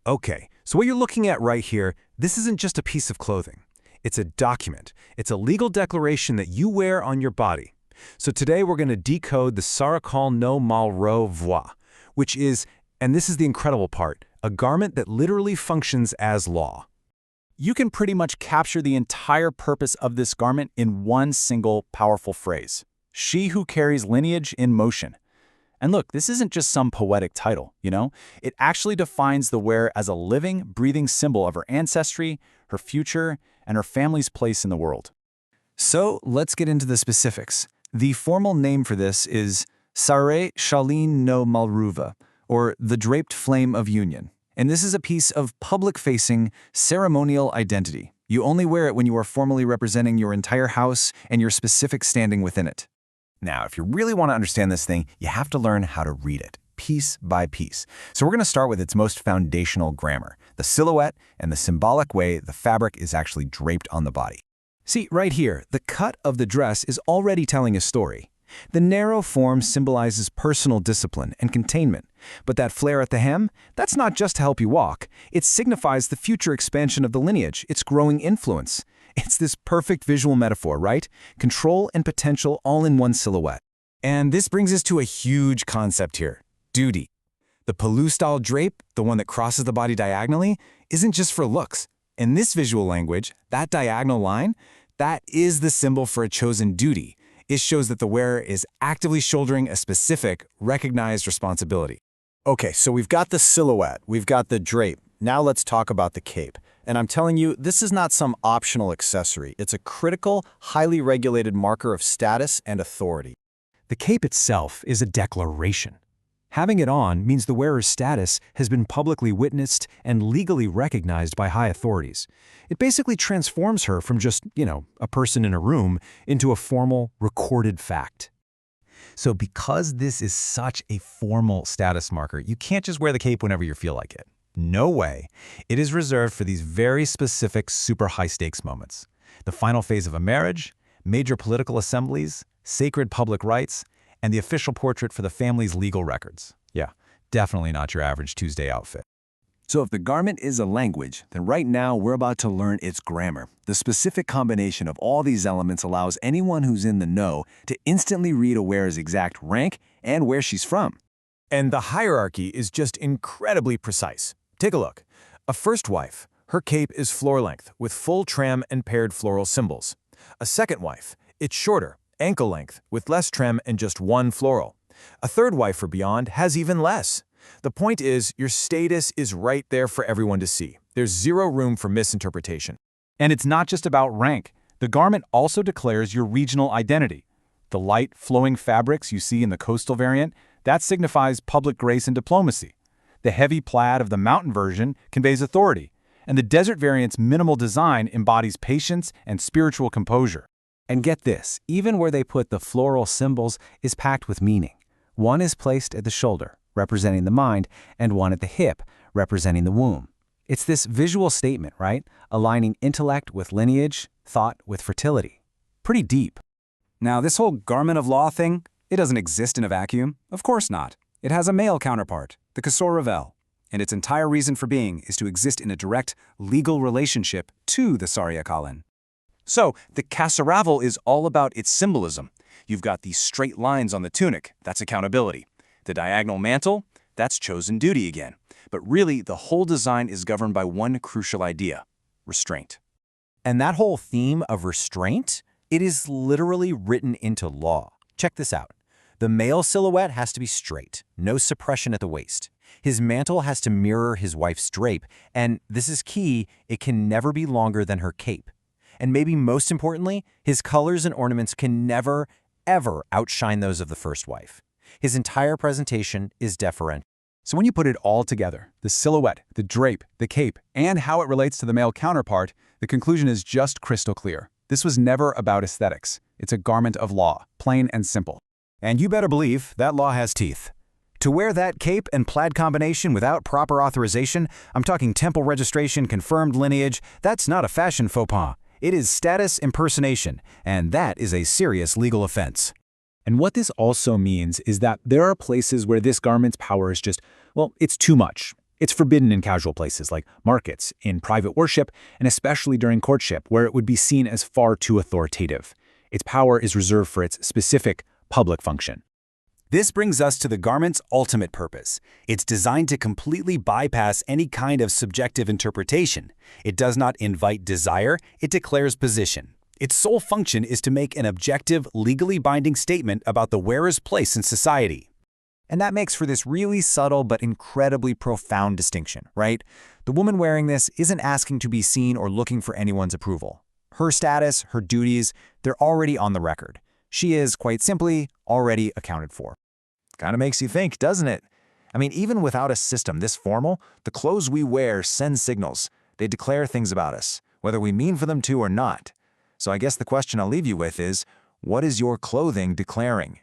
Okay, so what you're looking at right here, this isn't just a piece of clothing. It's a document. It's a legal declaration that you wear on your body. So today we're going to decode the Sareqhalin no Maal'Rruva, which is, and this is the incredible part, a garment that literally functions as law. You can pretty much capture the entire purpose of this garment in one single powerful phrase. She who carries lineage in motion. And look, this isn't just some poetic title, you know? It actually defines the wearer as a living, breathing symbol of her ancestry, her future, and her family's place in the world. So let's get into the specifics. The formal name for this is Sareqhalin no Maal'Rruva, or the draped flame of union. And this is a piece of public-facing, ceremonial identity. You only wear it when you are formally representing your entire house and your specific standing within it. Now, if you really want to understand this thing, you have to learn how to read it, piece by piece. So we're going to start with its most foundational grammar, the silhouette and the symbolic way the fabric is actually draped on the body. See, right here, the cut of the dress is already telling a story. The narrow form symbolizes personal discipline and containment, but that flare at the hem, that's not just to help you walk. It signifies the future expansion of the lineage, its growing influence. It's this perfect visual metaphor, right? Control and potential all in one silhouette. And this brings us to a huge concept here, duty. The Palu-style drape, the one that crosses the body diagonally, isn't just for looks. In this visual language, that diagonal line, that is the symbol for a chosen duty. It shows that the wearer is actively shouldering a specific, recognized responsibility. Okay, so we've got the silhouette, we've got the drape. Now let's talk about the cape. And I'm telling you, this is not some optional accessory. It's a critical, highly regulated marker of status and authority. The cape itself is a declaration. Having it on means the wearer's status has been publicly witnessed and legally recognized by high authorities. It basically transforms her from just, a person in a room into a formal, recorded fact. So because this is such a formal status marker, you can't just wear the cape whenever you feel like it. No way. It is reserved for these very specific, super high-stakes moments. The final phase of a marriage, major political assemblies, sacred public rites, and the official portrait for the family's legal records. Yeah, definitely not your average Tuesday outfit. So if the garment is a language, then right now we're about to learn its grammar. The specific combination of all these elements allows anyone who's in the know to instantly read a wearer's exact rank and where she's from. And the hierarchy is just incredibly precise. Take a look. A first wife, her cape is floor length with full tram and paired floral symbols. A second wife, it's shorter, ankle length, with less trim and just one floral. A third wife or beyond has even less. The point is, your status is right there for everyone to see. There's zero room for misinterpretation. And it's not just about rank. The garment also declares your regional identity. The light, flowing fabrics you see in the coastal variant, that signifies public grace and diplomacy. The heavy plaid of the mountain version conveys authority, and the desert variant's minimal design embodies patience and spiritual composure. And get this, even where they put the floral symbols is packed with meaning. One is placed at the shoulder, representing the mind, and one at the hip, representing the womb. It's this visual statement, right? Aligning intellect with lineage, thought with fertility. Pretty deep. Now, this whole garment of law thing, it doesn't exist in a vacuum. Of course not. It has a male counterpart, the Kasorravel, and its entire reason for being is to exist in a direct, legal relationship to the Sareqhalin. So, the Kasorravel is all about its symbolism. You've got these straight lines on the tunic, that's accountability. The diagonal mantle, that's chosen duty again. But really, the whole design is governed by one crucial idea: restraint. And that whole theme of restraint, it is literally written into law. Check this out. The male silhouette has to be straight, no suppression at the waist. His mantle has to mirror his wife's drape, and this is key, it can never be longer than her cape. And maybe most importantly, his colors and ornaments can never, ever outshine those of the first wife. His entire presentation is deferential. So when you put it all together, the silhouette, the drape, the cape, and how it relates to the male counterpart, the conclusion is just crystal clear. This was never about aesthetics. It's a garment of law, plain and simple. And you better believe that law has teeth. To wear that cape and plaid combination without proper authorization, I'm talking temple registration, confirmed lineage, that's not a fashion faux pas. It is status impersonation, and that is a serious legal offense. And what this also means is that there are places where this garment's power is just, well, it's too much. It's forbidden in casual places like markets, in private worship, and especially during courtship, where it would be seen as far too authoritative. Its power is reserved for its specific public function. This brings us to the garment's ultimate purpose. It's designed to completely bypass any kind of subjective interpretation. It does not invite desire, it declares position. Its sole function is to make an objective, legally binding statement about the wearer's place in society. And that makes for this really subtle but incredibly profound distinction, right? The woman wearing this isn't asking to be seen or looking for anyone's approval. Her status, her duties, they're already on the record. She is, quite simply, already accounted for. Kind of makes you think, doesn't it? I mean, even without a system this formal, the clothes we wear send signals. They declare things about us, whether we mean for them to or not. So I guess the question I'll leave you with is, what is your clothing declaring?